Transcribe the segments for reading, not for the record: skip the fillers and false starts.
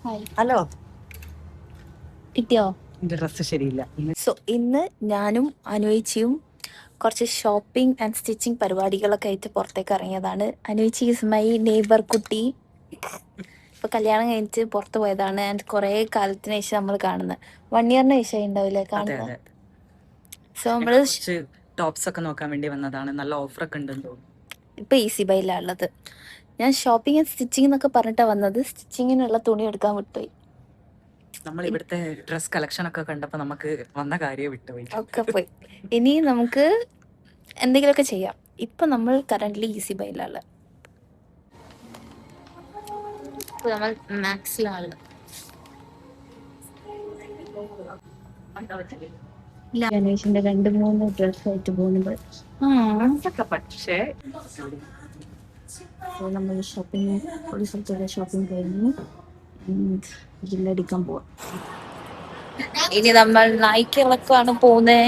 Hello. കിട്ടിയോ? Dress ശരിയില്ല. So ഇന്ന് ഞാനും അനുവേച്ചിയും കുറച്ച് ഷോപ്പിംഗ് ആൻഡ് സ്റ്റിച്ചിങ് പരിപാടികളൊക്കെ ആയിട്ട് പുറത്തേക്ക് ഇറങ്ങിയതാണ്. അനുവേച്ചി ഈസ് മൈ നെയ്ബർ കുട്ടി. ഇപ്പൊ കല്യാണം കഴിഞ്ഞിട്ട് പുറത്ത് പോയതാണ്. ആൻഡ് കുറേ കാലത്തിന് ശേഷം നമ്മൾ കാണുന്നത്. 1 ഇയറിന് ശേഷം ഉണ്ടാവില്ലേ കാണുന്നത്. സോ നമ്മള് ടോപ്സ് ഒക്കെ നോക്കാൻ വേണ്ടി വന്നതാണ്. നല്ല ഓഫർ ഒക്കെ ഉണ്ടെന്ന് തോന്നുന്നു. ഇപ്പൊ ഈസി ബൈയിലാണ് ഉള്ളത്. ഞാൻ ഷോപ്പിംഗ് ആൻഡ് സ്റ്റിച്ചിങ് എന്നൊക്കെ പറഞ്ഞിട്ടാ വന്നത്. സ്റ്റിച്ചിങ്ങിനുള്ള തുണി എടുക്കാൻ വിട്ടുപോയി. നമ്മൾ ഇവിടുത്തെ ഡ്രസ് കളക്ഷൻ ഒക്കെ കണ്ടപ്പോ നമുക്ക് വന്ന കാര്യം വിട്ടുപോയി. ഒക്കെ പോയി. ഇനി നമുക്ക് എന്തെങ്കിലുമൊക്കെ ചെയ്യാം. ഇപ്പൊ നമ്മൾ കറന്റ്ലി ഈസി ബൈയിലാണ്. നമ്മൾ മാക്സിലാണ്. ഗണേഷിന്റെ 2-3 ഡ്രസ് ആയിട്ട് പോകുന്നത്. പക്ഷേ നമ്മൾ ഷോപ്പിംഗ് ഒരു സ്ഥലത്തുള്ള ഷോപ്പിംഗ് കഴിഞ്ഞ് ജില്ലടിക്കാൻ പോവാം. ഇനി നമ്മൾ നായിക്കിളക്കാണ് പോകുന്നേ.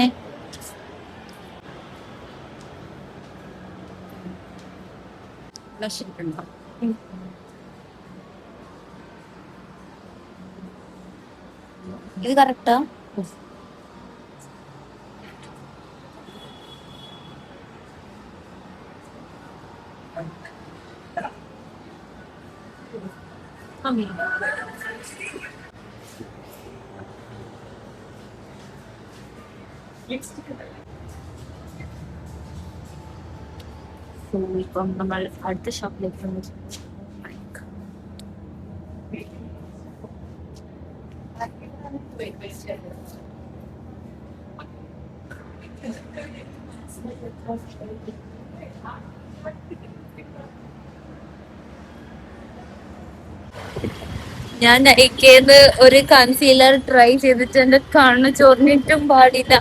ഇത് കറക്റ്റാ? ഇപ്പം നമ്മൾ അടുത്ത ഷോപ്പിലേക്ക് ഞാൻ നൈക്കേന്ന് ഒരു കൺസീലർ ട്രൈ ചെയ്തിട്ട് എന്റെ കണ്ണ് ചൊറിഞ്ഞിട്ടും പാടില്ല.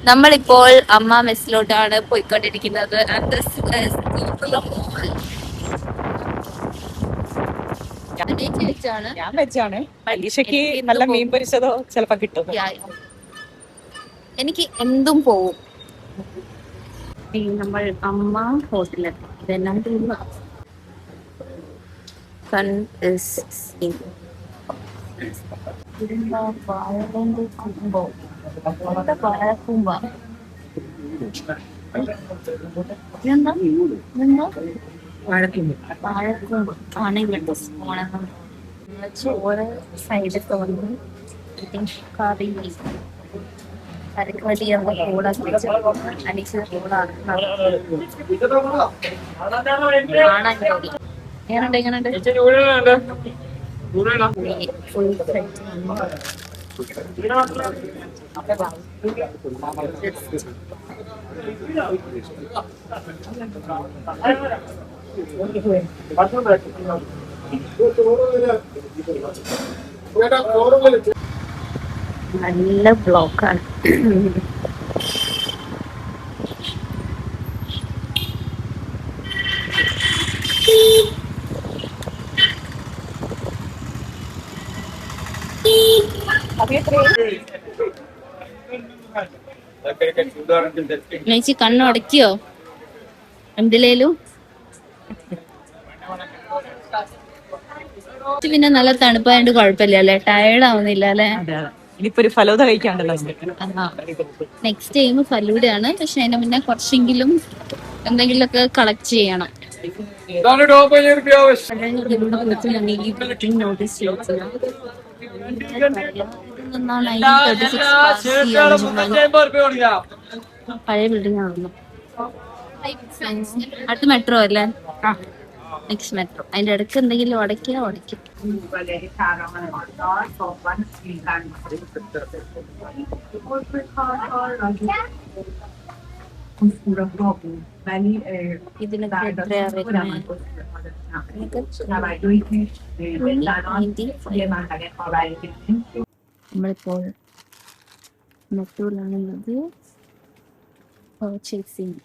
നമ്മളിപ്പോൾ അമ്മ മെസ്സിലോട്ടാണ് പോയിക്കൊണ്ടിരിക്കുന്നത്. ഞാൻ വെച്ചാണ്. പരീക്ഷയ്ക്ക് നല്ല മീൻ പൊരിച്ചതോ ചിലപ്പോ കിട്ടും. എനിക്ക് എന്തും പോവും. നമ്മൾ അമ്മ ഹോട്ടലിൽ ഇതെല്ലാം വാഴക്കൂമ്പ് ആണ് ഇവിടുത്തെ ഓണം. ചോറ് സൈഡ് തോന്നി കറി കറിക്കടി കൂടാക്കി അടിച്ച് കൂടാണ്. എങ്ങനെയുണ്ട് ഫുൾ സെറ്റ്. നല്ല ബ്ലോക്കാണ്. ചേച്ചി കണ്ണുടക്കിയോ എന്തിലേലും? പിന്നെ നല്ല തണുപ്പായോണ്ട് കുഴപ്പമില്ല അല്ലെ, ടയേർഡ് ആവുന്നില്ല അല്ലെ. ഇനിയിപ്പോ ഒരു ഫലൂദ കഴിക്കാണ്ടല്ലോ. നെക്സ്റ്റ് ടൈം ഫലൂഡയാണ്. പക്ഷെ അതിന്റെ മുന്നേ കുറച്ചെങ്കിലും എന്തെങ്കിലുമൊക്കെ കളക്ട് ചെയ്യണം. പഴയ ബിൽഡിംഗ് ആണല്ലോ. അടുത്ത മെട്രോ അല്ലേ? Next metro. അതിന്റെ ഇടയ്ക്ക് എന്തെങ്കിലും ഉടയ്ക്കും. ഇതിനൊക്കെ എത്രയാ വരുന്നത്? നമ്മളിപ്പോൾ മെട്രോയിലാണുള്ളത്. പർച്ചേസിങ്,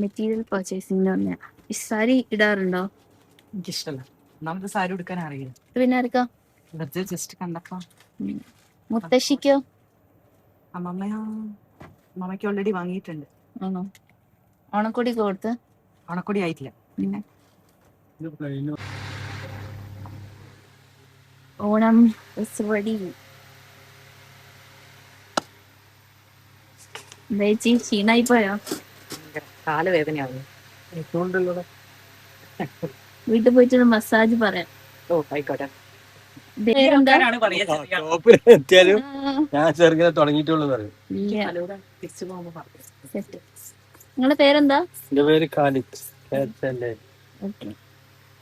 മെറ്റീരിയൽ പർച്ചേസിംഗ് പറഞ്ഞ ഈ സാരി ഇടാറുണ്ടോ? എനിക്കിഷ്ടല്ല. നമുക്ക് സാരി ഉടുക്കാൻ അറിയില്ല. പിന്നെ ആർക്കാ? ജസ്റ്റ് കണ്ടപ്പോ. മുത്തശ്ശിക്കോ? അമ്മമ്മയ്ക്ക് ഓൾറെഡി വാങ്ങിയിട്ടുണ്ട്. ആണോ? ഓണക്കൊടി കൊടുത്ത്? ഓണക്കൊടി ആയിട്ടില്ല. പിന്നെ ഓണം is ready. ചേച്ചി ക്ഷീണായി പോയോ? കാല് വേദനയാവുന്നു. വീട്ടിൽ പോയിട്ട് മസാജ് പറയാം. ഓ ആയിക്കോട്ടെ. പേരെന്താ? ആൾക്കാരാണ് പറയാ ചെറിയ ആൾ. എത്തിയാലും ഞാൻ ചെറുങ്ങനെ തുടങ്ങിയിട്ടുള്ളൂ പറയും. ഇല്ല. ഫലൂദ തിരിച്ചു പോകുമ്പോ പറഞ്ഞു. സെറ്റ്. നിങ്ങളെ പേരെന്താ? എന്റെ പേര് ഖാലിദ്. കേട്ടല്ലേ? ഓക്കെ.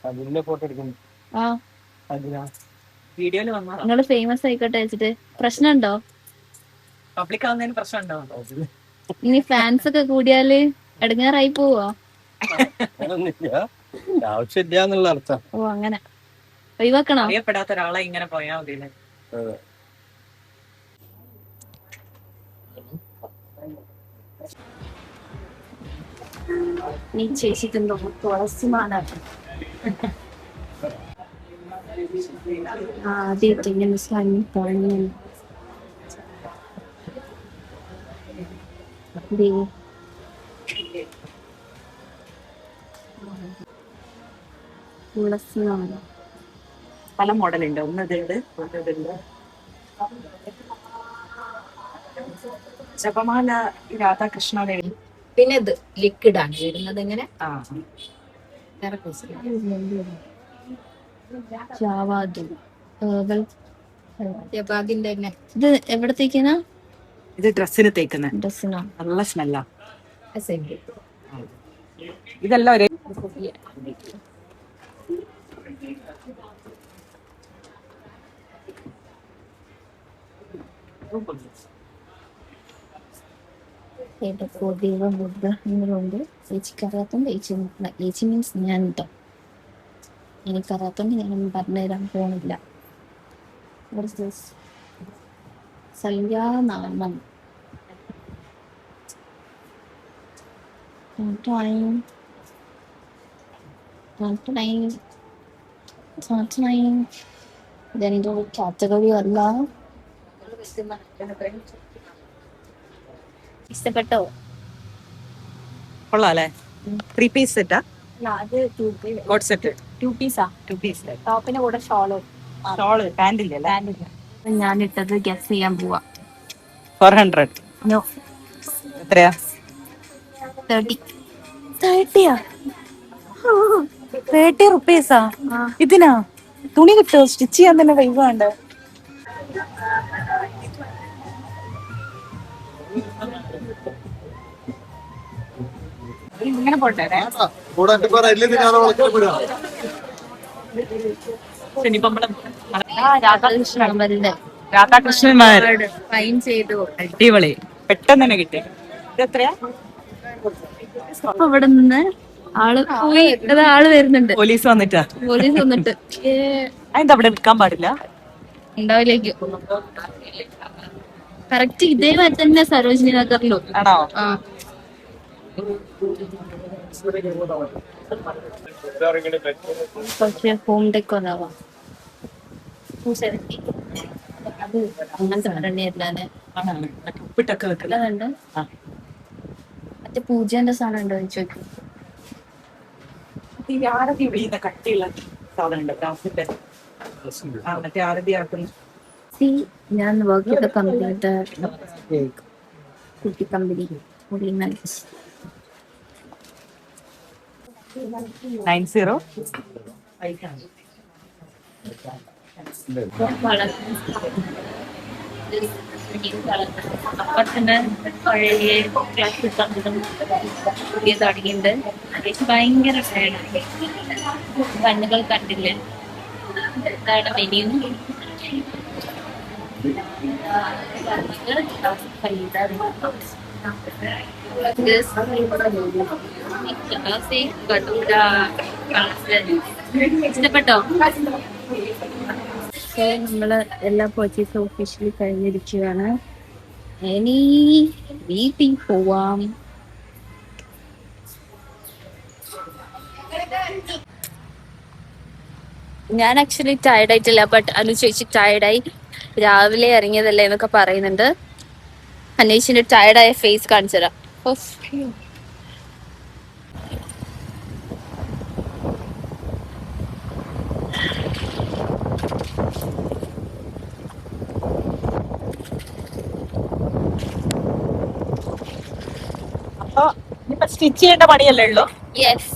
അതിന്റെ ഫോട്ടോ എടുക്കുന്നു. ആ അതിനാ വീഡിയോയില് വന്നതാ. നിങ്ങള് ഫേമസ് ആയിക്കോട്ടെ വെച്ചിട്ട് പ്രശ്നമുണ്ടോ? പബ്ലിക് ആവുന്നതിന് പ്രശ്നം ഉണ്ടോ? ഇനി ഫാൻസ് ഒക്കെ കൂടിയാല് എടങ്ങാറായി പോവോ? അതൊന്നുമില്ല, ആവശ്യമില്ല എന്നുള്ള അർത്ഥം. ഓ അങ്ങനെ ഒഴിവാക്കണോ? അറിയപ്പെടാത്ത ഒരാളെ ഇങ്ങനെ പോയാൽ മതി. അതെ. നീ ചേച്ചിട്ടുണ്ടോ? തുളസിമാണ് ആദ്യമായിട്ട് ഇങ്ങനെ സ്വാമി പറഞ്ഞു. തുളസിമാണ് പല മോഡലുണ്ട്. ഒന്ന് ഇതുണ്ട്, ഒന്ന് ഇതുണ്ട്. ജപമാല രാധാകൃഷ്ണ. പിന്നെ ഇത് ലിക്വിഡ് ആണ് വരുന്നത്. എങ്ങനെ ആ ജാവാദു ഹെർബൽ. ജപാദിന്റെ തന്നെ ഇത് എവിടത്തേക്കാ? ഇത് ഡ്രസ്സിന് തേക്കുന്ന ഡ്രസ്സിനോ? നല്ല സ്മെല്ലാ. അസംബ്ലി. ഇതെല്ലാം ഒരേ ദൈവ ബുദ്ധ എന്നുണ്ട്. ചേച്ചിക്കറിയാത്തോണ്ട് ചേച്ചി മീൻസ് ഞാൻ കേട്ടോ. എനിക്കറിയാത്തോണ്ട് ഞാനൊന്നും പറഞ്ഞുതരാൻ പോണില്ല. സല്യാനാമം. ഇതെന്റെ ഒരു കാറ്റഗറി അല്ല. ഇഷ്ടപ്പെട്ടോ? കൊള്ളാല്ലേ? 3 പീസ് സെറ്റാ? അത് കോട്ട് സെറ്റ് 2 പീസാ. 2 പീസ്. ടോപ്പിന്റെ കൂടെ ഷോളോ ഷോള് പാന്റില്ല അല്ലേ? ഞാൻ ഇട്ടത് ഗസ് ചെയ്യാൻ പോവാ. 400. നോ, എത്രയാ? 30. 30 റുപ്പീസാ? ഇതിനാ തുണി കിട്ടുമോ? സ്റ്റിച്ച് ചെയ്യാൻ തന്നെ പൈസ വേണ്ടേ? ഇങ്ങനെ പോട്ടെ. രാധാകൃഷ്ണന്മാർ ഫൈൻ ചെയ്തു. അടിപൊളി, പെട്ടെന്ന് തന്നെ കിട്ടി. ഇതെത്രയാ? അപ്പൊ ഇവിടെ നിന്ന് ആള് പോയി. ആള് വരുന്നുണ്ട്. പോലീസ് വന്നിട്ടാ? പോലീസ് വന്നിട്ട് അതെന്താ അവിടെ വിൽക്കാൻ പാടില്ല? ഉണ്ടാവില്ലേക്ക്. കറക്റ്റ് ഇതേമാതിരി തന്നെ സരോജിനി നഗറിലും. ആണോ? ആ പക്ഷെ ഹോം ഡെക്കോറാവാം. അത് അങ്ങനത്തെ തന്നെയല്ലാതെ ഉപ്പിട്ടൊക്കെ വെക്കില്ല. ഉണ്ട്. മറ്റേ പൂജന്റെ സാധനം ഉണ്ടോ ചോദിക്കും. ഈ ആരതി വീഴുന്ന കട്ടിയുള്ള സാധനം ഉണ്ട്, ഗ്ലാസിന്റെ. മറ്റേ ആരതി ആക്കുന്ന. ഞാൻ വർക്ക് ചെയ്ത കമ്പനിയുടെ കുട്ടി കമ്പനി 90. അപ്പത്തന്നെ പഴയ ക്ലാസ് പുതിയ തുടങ്ങിയിട്ടുണ്ട്. ഭയങ്കര കണ്ണുകൾ കണ്ടില്ലേ? എന്താണ് മെനു? ഇഷ്ടപ്പെട്ടോ? നമ്മള് എല്ലാ പർച്ചേസും ഒഫീഷ്യലി കഴിഞ്ഞിരിക്കുകയാണ്. ഇനി വീട്ടിൽ പോവാം. ഞാൻ ആക്ച്വലി ടയർഡ് ആയിട്ടില്ല, ബട്ട് അനു ചേച്ചി ടയർഡായി. രാവിലെ ഇറങ്ങിയതല്ലേ എന്നൊക്കെ പറയുന്നുണ്ട്. അന്വേഷിച്ചിന്റെ ടയർഡായ ഫേസ് കാണിച്ചു തരാം. സ്റ്റിച്ച് ചെയ്യേണ്ട പണിയല്ലേ ഉള്ളൂ. യെസ്.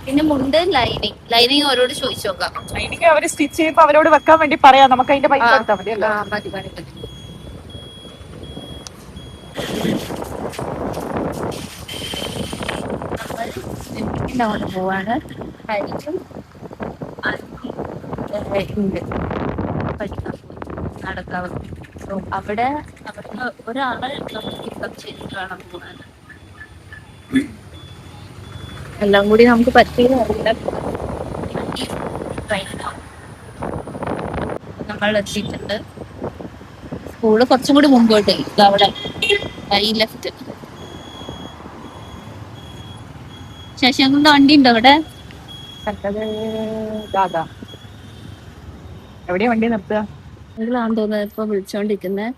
പിന്നെ മുണ്ട് ലൈനിങ് അവരോട് ചോദിച്ചു നോക്കാം. എനിക്ക് അവര് സ്റ്റിച്ച് ചെയ്യുമ്പോ അവരോട് വെക്കാൻ വേണ്ടി പറയാം. നമുക്ക് അതിന്റെ പൈസ എടുത്താൽ മതി അല്ലേ? മതി മതി മതി. അവിടെ പോവാണ്. ഹരിക്കും ഉണ്ട് പഠിക്കാൻ നടക്കാൻ. അവിടെ ഒരാളെ നമുക്ക് പിക്കപ്പ് ചെയ്തിട്ട് വേണം പോകാൻ. എല്ലാം കൂടി നമുക്ക് പറ്റിയെന്ന് അറിയില്ല. നമ്മൾ എത്തിയിട്ടുണ്ട്. സ്കൂള് കുറച്ചും കൂടി മുമ്പോട്ട് അവിടെ ഈ ലെഫ്റ്റ്. ശശാങ്കുന്റെ വണ്ടി ഉണ്ടോ അവിടെ? എവിടെയാ വണ്ടി നിർത്തുക? നിങ്ങളാണ് തോന്നുന്നത് ഇപ്പൊ വിളിച്ചോണ്ടിരിക്കുന്നത്.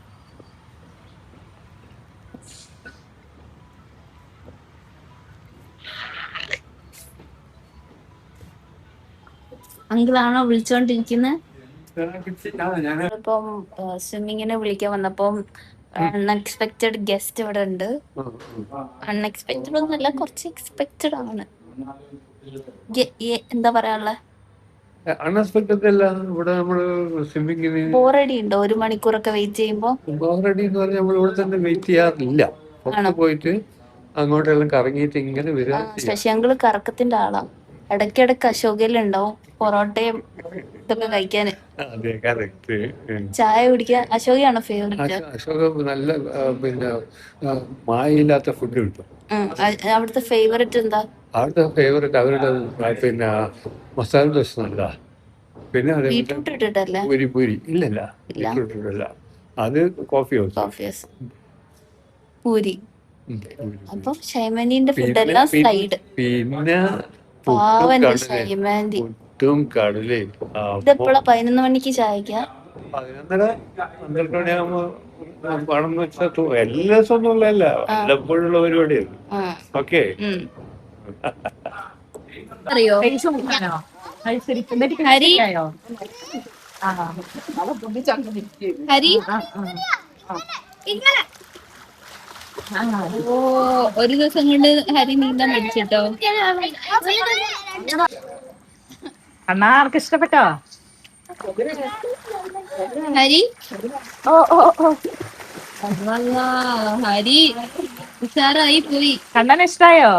അങ്കിളാണോ വിളിച്ചോണ്ടിരിക്കുന്നത്? ഇപ്പം സ്വിമ്മിങ്ങിന് വിളിക്കാൻ വന്നപ്പം അൺഎക്സ്പെക്റ്റഡ് ഗസ്റ്റ് ഇവിടെ ഉണ്ട്. അൺഎക്സ്പെക്റ്റഡ് ഒന്നുമല്ല, കുറച്ച് എക്സ്പെക്റ്റഡ് ആണ്. എന്താ പറയാനുള്ള അൺഎക്സ്പെക്ടഡ് അല്ല. ഇവിടെ നമ്മള് സ്വിമ്മിങ്ങിന് ബോറടി ഉണ്ടോ 1 മണിക്കൂറൊക്കെ വെയിറ്റ് ചെയ്യുമ്പോ? ഓൾറെഡി എന്ന് പറഞ്ഞാൽ നമ്മൾ ഇവിടെ തന്നെ വെയിറ്റ് ചെയ്യാറില്ല. പുറത്ത് പോയിട്ട് അങ്ങോട്ടെല്ലാം കറങ്ങിയിട്ട് ഇങ്ങനെ വരാൻ. ശശിയങ്കിള് കറക്കത്തിന്റെ ആളാ. ഇടയ്ക്കിടയ്ക്ക് അശോകയിലുണ്ടാവും പൊറോട്ടയും ഇതൊക്കെ കഴിക്കാന്. അതെ, കറക്റ്റ്. ചായ കുടിക്കാൻ അശോകയാണോ ഫേവറേറ്റ്? അശോക നല്ല പിന്നെ മായില്ലാത്ത ഫുഡ് കിട്ടും. അവിടുത്തെ ഫേവറേറ്റ് എന്താ? അവിടുത്തെ ഫേവറേറ്റ് അവരുടെ പിന്നെ മസാല ദോശ നല്ല. പിന്നെ ബീട്രൂട്ട് ഇട്ടിട്ടല്ലേ? പൂരി ഇല്ലല്ല, ബീട്രൂട്ട് അത് കോഫി ഹൗസ് പൂരി. അപ്പൊ ഷൈമാനിന്റെ ഫുഡെല്ലാം സൈഡ്. പിന്നെ പാവന്റെ ഷൈമാൻഡി. പുട്ടും കടലയും. ഇതെപ്പോഴാ 11 മണിക്ക് ചായക്കാ? 11:30 മണിയാകുമ്പോ പണം വെച്ചാൽ എല്ലാ ദിവസവും ഒന്നുമില്ല, വല്ലപ്പോഴുള്ള പരിപാടിയാണ്. ഓക്കെ. അറിയോ ഹരി? ഹരി ഓ, ഒരു ദിവസം കൊണ്ട് ഹരി നീന്താൻ പഠിച്ചിട്ടോ. അണ്ണാ ആർക്ക് ഇഷ്ടപ്പെട്ടോ ഹരി? ഓ ഓ ഓ ഹരി ഉഷാറായി പോയി. കണ്ണന് ഇഷ്ടായോ?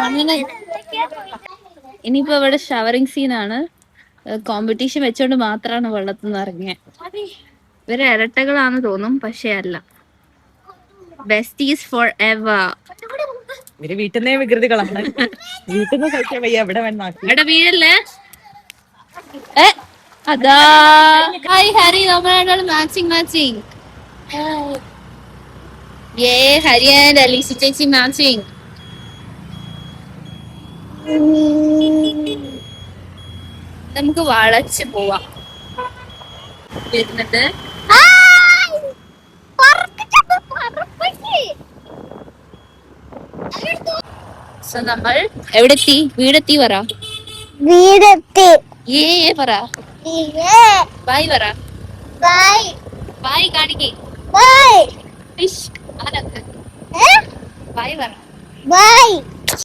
അങ്ങനെ ഇനിയിപ്പോ ഇവിടെ ഷവറിങ് സീനാണ്. കോമ്പറ്റീഷൻ വെച്ചോണ്ട് മാത്രാണ് വെള്ളത്തിൽ നിന്ന് ഇറങ്ങിയത്. ഇവര് ഇരട്ടകളാന്ന് തോന്നും, പക്ഷെ അല്ല. Besties for ever. ഇവര് വീട്ടിൽ നിന്നേ വികൃതികളാണ്. വീട്ടിൽ നിന്ന് കഴിക്കാൻ വയ്യ, ഇവിടെ എടാ വീഴല്ലേ. അതാ ഹായ് ഹരി, നമ്മളാണ് മാച്ചിങ്. ഏ ഹരി ആൻഡ് അലീസ ചേച്ചി മാച്ചിങ്. നമുക്ക് വളച്ച് പോവാം. വരുന്നുണ്ട്. നമ്മൾ എവിടെത്തി? വീടെത്തി പറ. ഏ പറ. ബായ് പറ. ബായ് കാണിക്കേ. ബായ് പറ.